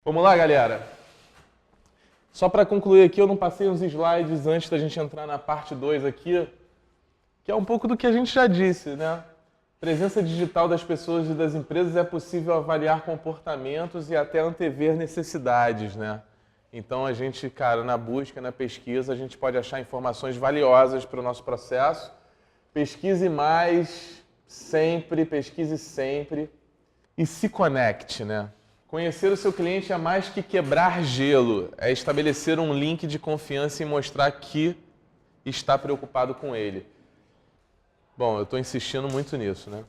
Vamos lá, galera. Só para concluir aqui, eu não passei uns slides antes da gente entrar na parte 2 aqui, que é um pouco do que a gente já disse, né? Presença digital das pessoas e das empresas é possível avaliar comportamentos e até antever necessidades, né? Então a gente, cara, na busca, na pesquisa, a gente pode achar informações valiosas para o nosso processo. Pesquise mais, sempre, pesquise sempre e se conecte, né? Conhecer o seu cliente é mais que quebrar gelo, é estabelecer um link de confiança e mostrar que está preocupado com ele. Bom, eu estou insistindo muito nisso, né?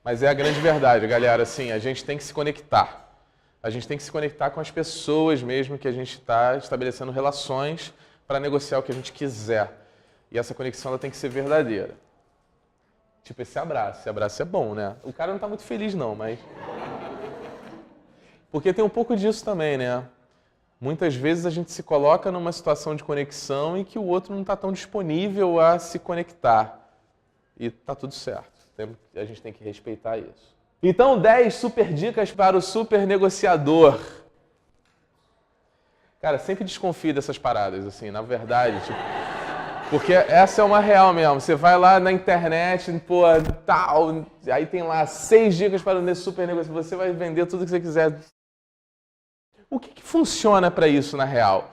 Mas é a grande verdade, galera. Assim, a gente tem que se conectar. A gente tem que se conectar com as pessoas mesmo que a gente está estabelecendo relações para negociar o que a gente quiser. E essa conexão ela tem que ser verdadeira. Tipo esse abraço. Esse abraço é bom, né? O cara não está muito feliz não, mas... Porque tem um pouco disso também, né? Muitas vezes a gente se coloca numa situação de conexão em que o outro não está tão disponível a se conectar. E tá tudo certo. A gente tem que respeitar isso. Então, 10 super dicas para o super negociador. Cara, sempre desconfie dessas paradas, assim, na verdade. Tipo, porque essa é uma real mesmo. Você vai lá na internet, pô, tal, aí tem lá 6 dicas para o super negociador. Você vai vender tudo que você quiser. O que funciona para isso na real?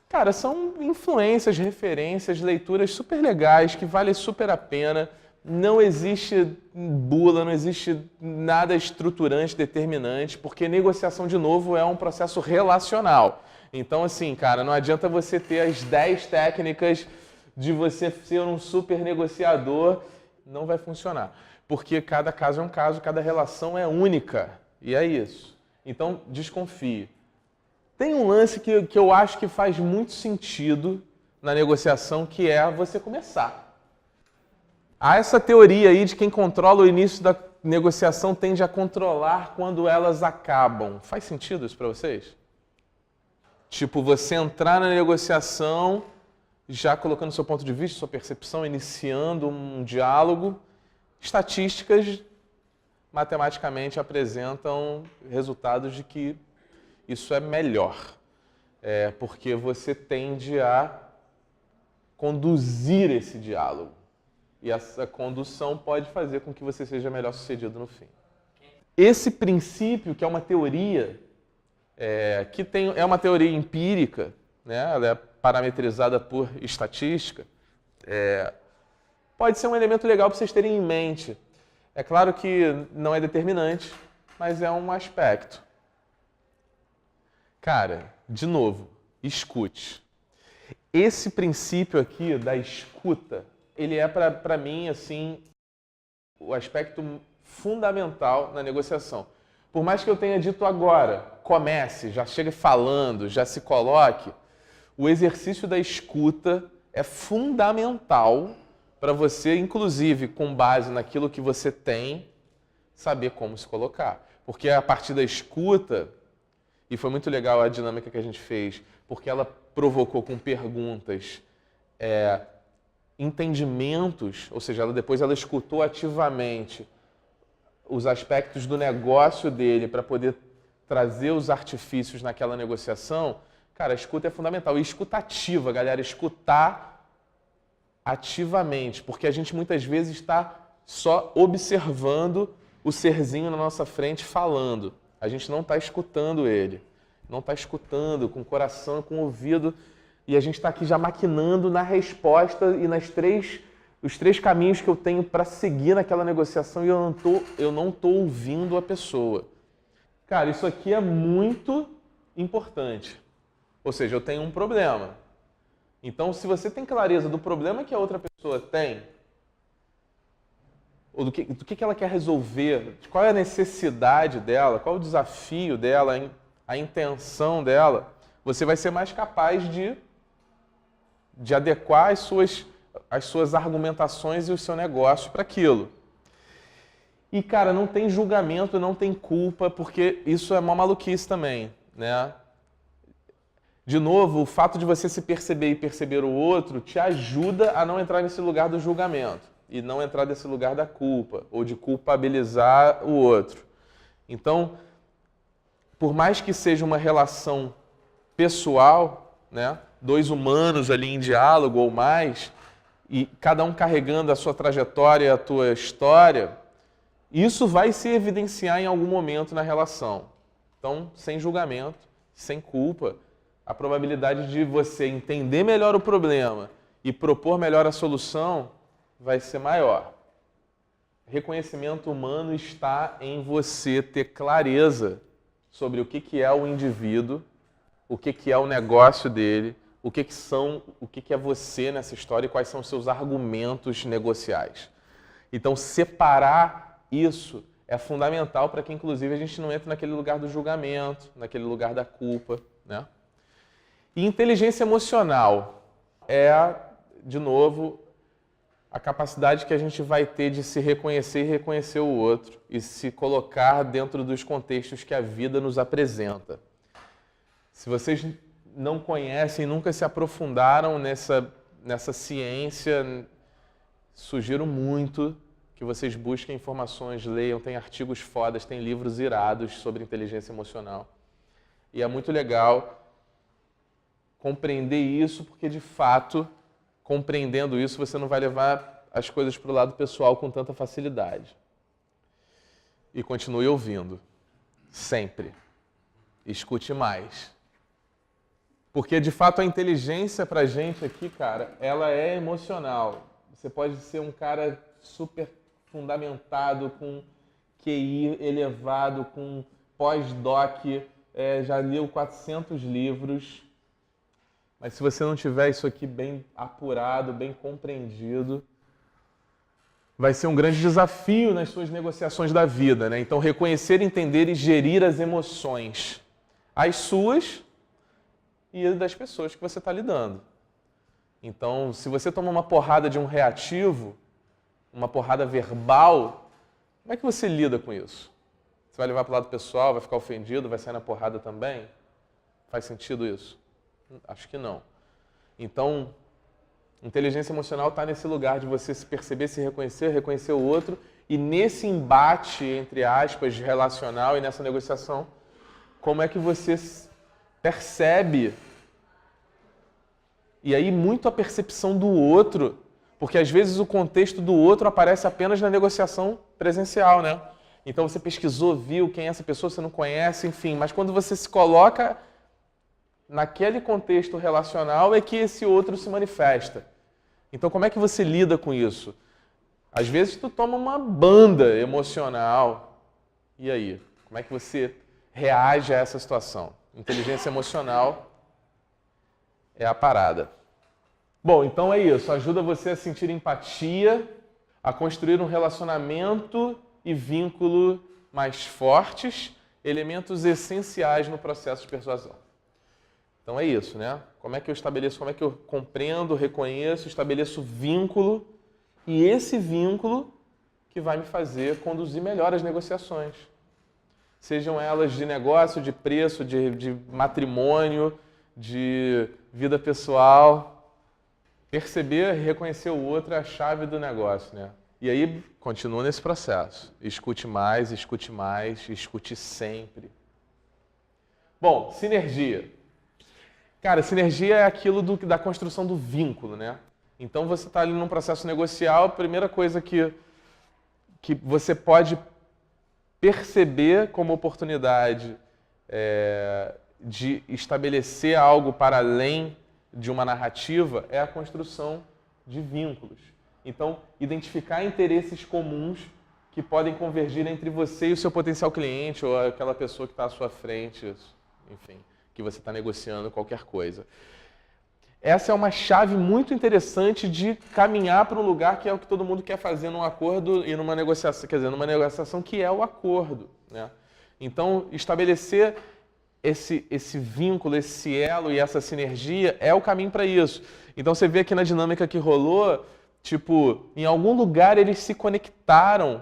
Cara, são influências, referências, leituras super legais, que valem super a pena. Não existe bula, não existe nada estruturante, determinante, porque negociação, de novo, é um processo relacional. Então, assim, cara, não adianta você ter as 10 técnicas de você ser um super negociador, não vai funcionar. Porque cada caso é um caso, cada relação é única. E é isso. Então, desconfie. Tem um lance que eu acho que faz muito sentido na negociação, que é você começar. Há essa teoria aí de quem controla o início da negociação tende a controlar quando elas acabam. Faz sentido isso para vocês? Tipo, você entrar na negociação já colocando seu ponto de vista, sua percepção, iniciando um diálogo. Estatísticas matematicamente apresentam resultados de que isso é melhor, porque você tende a conduzir esse diálogo. E essa condução pode fazer com que você seja melhor sucedido no fim. Esse princípio, que é uma teoria, é uma teoria empírica, né? Ela é parametrizada por estatística, pode ser um elemento legal para vocês terem em mente. É claro que não é determinante, mas é um aspecto. Cara, de novo, escute. Esse princípio aqui da escuta, ele é para mim, assim, o aspecto fundamental na negociação. Por mais que eu tenha dito agora, comece, já chegue falando, já se coloque, o exercício da escuta é fundamental para você, inclusive, com base naquilo que você tem, saber como se colocar. Porque a partir da escuta, e foi muito legal a dinâmica que a gente fez, porque ela provocou com perguntas, entendimentos, ou seja, depois ela escutou ativamente os aspectos do negócio dele para poder trazer os artifícios naquela negociação. Cara, a escuta é fundamental. E escuta ativa, galera, escutar ativamente, porque a gente muitas vezes está só observando o serzinho na nossa frente falando. A gente não está escutando ele, não está escutando com o coração, com o ouvido, e a gente está aqui já maquinando na resposta e os 3 caminhos que eu tenho para seguir naquela negociação e eu não tô ouvindo a pessoa. Cara, isso aqui é muito importante. Ou seja, eu tenho um problema. Então, se você tem clareza do problema que a outra pessoa tem, ou do que ela quer resolver, qual é a necessidade dela, qual é o desafio dela, a intenção dela, você vai ser mais capaz de adequar as suas argumentações e o seu negócio para aquilo. E, cara, não tem julgamento, não tem culpa, porque isso é uma maluquice também, né? De novo, o fato de você se perceber e perceber o outro te ajuda a não entrar nesse lugar do julgamento e não entrar nesse lugar da culpa ou de culpabilizar o outro. Então, por mais que seja uma relação pessoal, né? Dois humanos ali em diálogo ou mais, e cada um carregando a sua trajetória e a tua história, isso vai se evidenciar em algum momento na relação. Então, sem julgamento, sem culpa, a probabilidade de você entender melhor o problema e propor melhor a solução vai ser maior. Reconhecimento humano está em você ter clareza sobre o que é o indivíduo, o que é o negócio dele, o que é você nessa história e quais são os seus argumentos negociais. Então, separar isso é fundamental para que, inclusive, a gente não entre naquele lugar do julgamento, naquele lugar da culpa, né? E inteligência emocional é, de novo, a capacidade que a gente vai ter de se reconhecer e reconhecer o outro e se colocar dentro dos contextos que a vida nos apresenta. Se vocês não conhecem, nunca se aprofundaram nessa ciência, sugiro muito que vocês busquem informações, leiam, tem artigos fodas, tem livros irados sobre inteligência emocional. E é muito legal compreender isso, porque de fato, compreendendo isso, você não vai levar as coisas para o lado pessoal com tanta facilidade. E continue ouvindo. Sempre. Escute mais. Porque, de fato, a inteligência pra gente aqui, cara, ela é emocional. Você pode ser um cara super fundamentado, com QI elevado, com pós-doc, já leu 400 livros. Mas se você não tiver isso aqui bem apurado, bem compreendido, vai ser um grande desafio nas suas negociações da vida, né? Então, reconhecer, entender e gerir as emoções. As suas e das pessoas que você está lidando. Então, se você toma uma porrada de um reativo, uma porrada verbal, como é que você lida com isso? Você vai levar para o lado pessoal, vai ficar ofendido, vai sair na porrada também? Faz sentido isso? Acho que não. Então, inteligência emocional está nesse lugar de você se perceber, se reconhecer, reconhecer o outro, e nesse embate, entre aspas, relacional e nessa negociação, como é que você percebe, e aí muito a percepção do outro, porque às vezes o contexto do outro aparece apenas na negociação presencial, né? Então você pesquisou, viu quem é essa pessoa, você não conhece, enfim, mas quando você se coloca naquele contexto relacional é que esse outro se manifesta. Então como é que você lida com isso? Às vezes tu toma uma banda emocional, e aí? Como é que você reage a essa situação? Inteligência emocional é a parada. Bom, então é isso. Ajuda você a sentir empatia, a construir um relacionamento e vínculo mais fortes, elementos essenciais no processo de persuasão. Então é isso, né? Como é que eu estabeleço, como é que eu compreendo, reconheço, estabeleço vínculo, e esse vínculo que vai me fazer conduzir melhor as negociações. Sejam elas de negócio, de preço, de matrimônio, de vida pessoal. Perceber e reconhecer o outro é a chave do negócio, né? E aí, continua nesse processo. Escute mais, escute sempre. Bom, sinergia. Cara, sinergia é aquilo da construção do vínculo, né? Então, você está ali num processo negocial, a primeira coisa que você pode perceber como oportunidade de estabelecer algo para além de uma narrativa é a construção de vínculos. Então, identificar interesses comuns que podem convergir entre você e o seu potencial cliente ou aquela pessoa que está à sua frente, enfim, que você está negociando qualquer coisa. Essa é uma chave muito interessante de caminhar para um lugar que é o que todo mundo quer fazer num acordo e numa negociação, quer dizer, numa negociação que é o acordo, né? Então, estabelecer esse vínculo, esse elo e essa sinergia é o caminho para isso. Então você vê aqui na dinâmica que rolou, tipo, em algum lugar eles se conectaram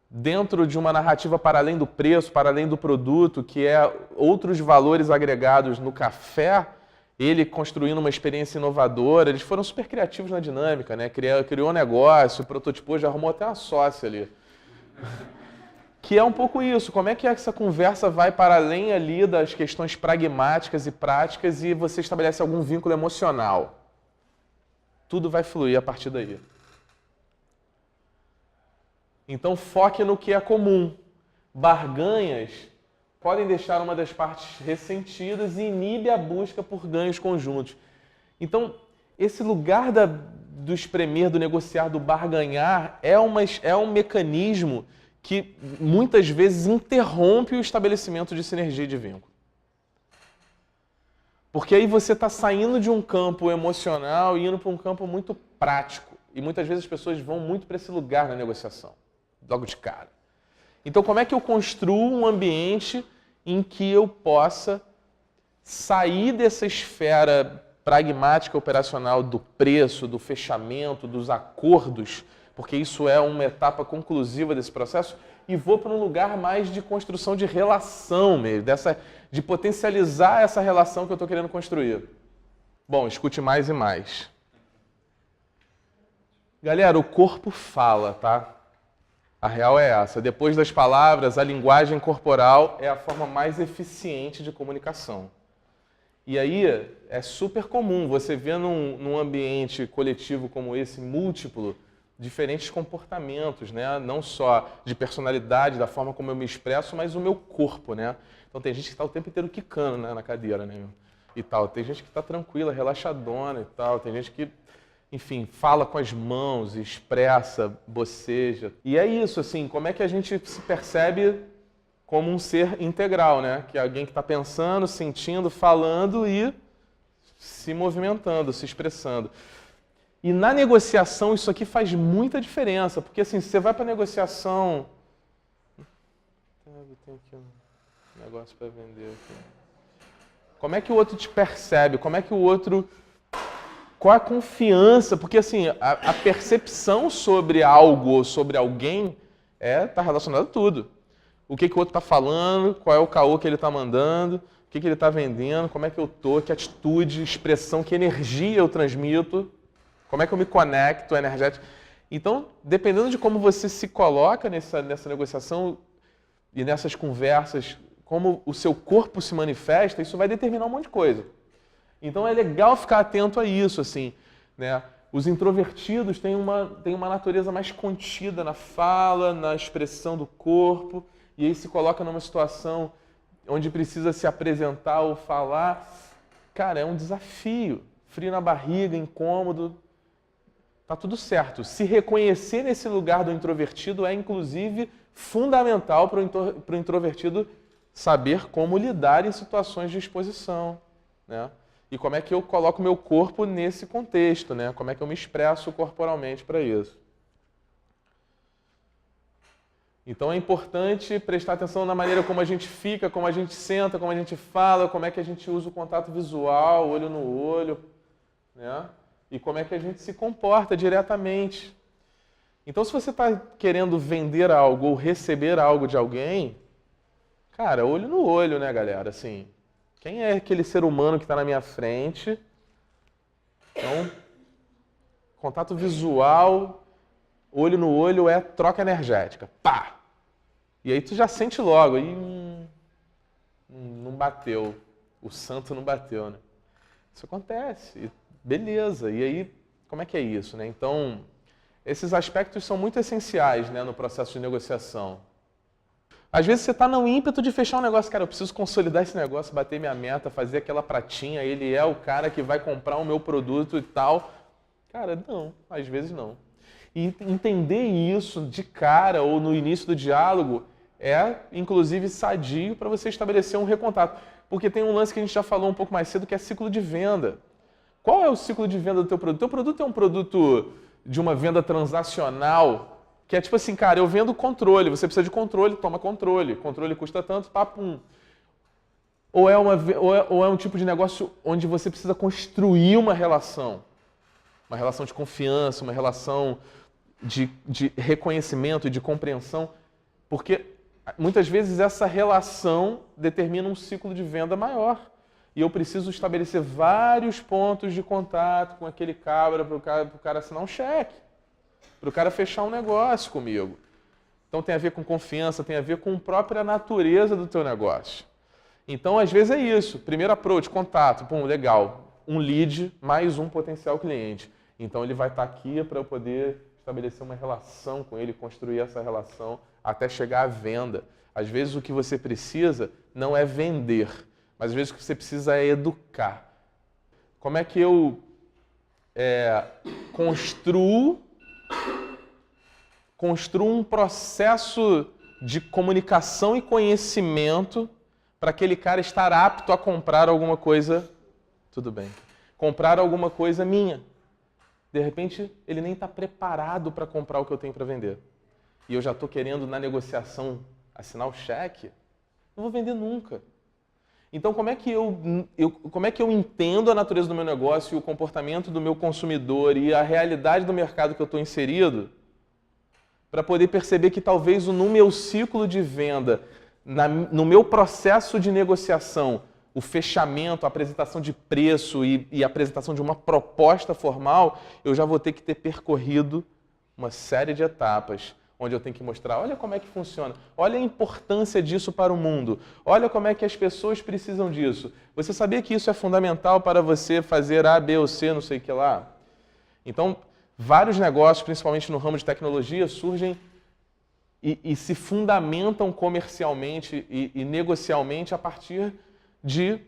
dentro de uma narrativa para além do preço, para além do produto, que é outros valores agregados no café, ele construindo uma experiência inovadora. Eles foram super criativos na dinâmica, né? Criou um negócio, prototipou, já arrumou até uma sócia ali. Que é um pouco isso, como é que essa conversa vai para além ali das questões pragmáticas e práticas e você estabelece algum vínculo emocional. Tudo vai fluir a partir daí. Então foque no que é comum. Barganhas podem deixar uma das partes ressentidas e inibe a busca por ganhos conjuntos. Então, esse lugar do espremer, do negociar, do barganhar é um mecanismo que muitas vezes interrompe o estabelecimento de sinergia e de vínculo. Porque aí você está saindo de um campo emocional e indo para um campo muito prático. E muitas vezes as pessoas vão muito para esse lugar na negociação, logo de cara. Então, como é que eu construo um ambiente em que eu possa sair dessa esfera pragmática operacional do preço, do fechamento, dos acordos, porque isso é uma etapa conclusiva desse processo, e vou para um lugar mais de construção de relação mesmo, de potencializar essa relação que eu estou querendo construir. Bom, escute mais e mais. Galera, o corpo fala, tá? A real é essa. Depois das palavras, a linguagem corporal é a forma mais eficiente de comunicação. E aí é super comum você ver num ambiente coletivo como esse, múltiplo, diferentes comportamentos, né? Não só de personalidade, da forma como eu me expresso, mas o meu corpo, né? Então tem gente que está o tempo inteiro quicando, né, na cadeira, né? E tal. Tem gente que está tranquila, relaxadona e tal. Tem gente que, enfim, fala com as mãos, expressa, boceja. E é isso, assim, como é que a gente se percebe como um ser integral, né? Que é alguém que está pensando, sentindo, falando e se movimentando, se expressando. E na negociação isso aqui faz muita diferença, porque assim, você vai para a negociação... Tem aqui um negócio para vender aqui. Como é que o outro te percebe? Como é que o outro... Qual a confiança? Porque assim, a percepção sobre algo ou sobre alguém está relacionada a tudo. O que o outro está falando, qual é o caô que ele está mandando, o que ele está vendendo, como é que eu estou, que atitude, expressão, que energia eu transmito, como é que eu me conecto energético. Então, dependendo de como você se coloca nessa negociação e nessas conversas, como o seu corpo se manifesta, isso vai determinar um monte de coisa. Então é legal ficar atento a isso, assim, né? Os introvertidos têm uma natureza mais contida na fala, na expressão do corpo, e aí se coloca numa situação onde precisa se apresentar ou falar. Cara, é um desafio. Frio na barriga, incômodo. Tá tudo certo. Se reconhecer nesse lugar do introvertido é, inclusive, fundamental para o introvertido saber como lidar em situações de exposição, né? E como é que eu coloco meu corpo nesse contexto, né? Como é que eu me expresso corporalmente para isso. Então é importante prestar atenção na maneira como a gente fica, como a gente senta, como a gente fala, como é que a gente usa o contato visual, olho no olho, né? E como é que a gente se comporta diretamente. Então, se você está querendo vender algo ou receber algo de alguém, cara, olho no olho, né, galera? Assim, quem é aquele ser humano que está na minha frente? Então, contato visual, olho no olho é troca energética. Pá! E aí tu já sente logo, aí não bateu. O santo não bateu, né? Isso acontece. E beleza. E aí, como é que é isso, né? Então, esses aspectos são muito essenciais, né, no processo de negociação. Às vezes você está no ímpeto de fechar um negócio. Cara, eu preciso consolidar esse negócio, bater minha meta, fazer aquela pratinha. Ele é o cara que vai comprar o meu produto e tal. Cara, não. Às vezes não. E entender isso de cara ou no início do diálogo é, inclusive, sadio para você estabelecer um recontato. Porque tem um lance que a gente já falou um pouco mais cedo, que é ciclo de venda. Qual é o ciclo de venda do teu produto? O teu produto é um produto de uma venda transacional, que é tipo assim, cara, eu vendo controle, você precisa de controle, toma controle. Controle custa tanto, papum. Ou é um tipo de negócio onde você precisa construir uma relação de confiança, uma relação de reconhecimento e de compreensão, porque muitas vezes essa relação determina um ciclo de venda maior. E eu preciso estabelecer vários pontos de contato com aquele cabra para o cara assinar um cheque, para o cara fechar um negócio comigo. Então tem a ver com confiança, tem a ver com a própria natureza do teu negócio. Então, às vezes é isso. Primeiro approach, contato. Pum, legal. Um lead mais um potencial cliente. Então ele vai estar aqui para eu poder estabelecer uma relação com ele, construir essa relação até chegar à venda. Às vezes o que você precisa não é vender, mas às vezes o que você precisa é educar. Como é que eu construo um processo de comunicação e conhecimento para aquele cara estar apto a comprar alguma coisa, tudo bem, comprar alguma coisa minha. De repente, ele nem está preparado para comprar o que eu tenho para vender. E eu já estou querendo, na negociação, assinar o cheque. Não vou vender nunca. Então, como é que eu entendo a natureza do meu negócio e o comportamento do meu consumidor e a realidade do mercado que eu estou inserido para poder perceber que talvez no meu ciclo de venda, no meu processo de negociação, o fechamento, a apresentação de preço e a apresentação de uma proposta formal, eu já vou ter que ter percorrido uma série de etapas, onde eu tenho que mostrar, olha como é que funciona, olha a importância disso para o mundo, olha como é que as pessoas precisam disso. Você sabia que isso é fundamental para você fazer A, B ou C, não sei o que lá? Então, vários negócios, principalmente no ramo de tecnologia, surgem e se fundamentam comercialmente e negocialmente a partir de,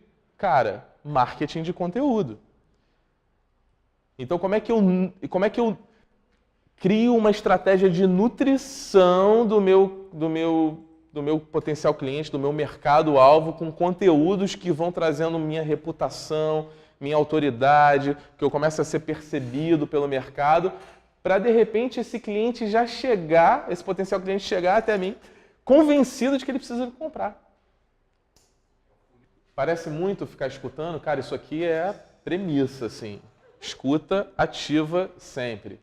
marketing de conteúdo. Então, como é que eu crio uma estratégia de nutrição do meu potencial cliente, do meu mercado-alvo, com conteúdos que vão trazendo minha reputação, minha autoridade, que eu comece a ser percebido pelo mercado, para, de repente, esse cliente já chegar, esse potencial cliente chegar até mim, convencido de que ele precisa me comprar. Parece muito ficar escutando, cara, isso aqui é premissa, assim. Escuta ativa sempre.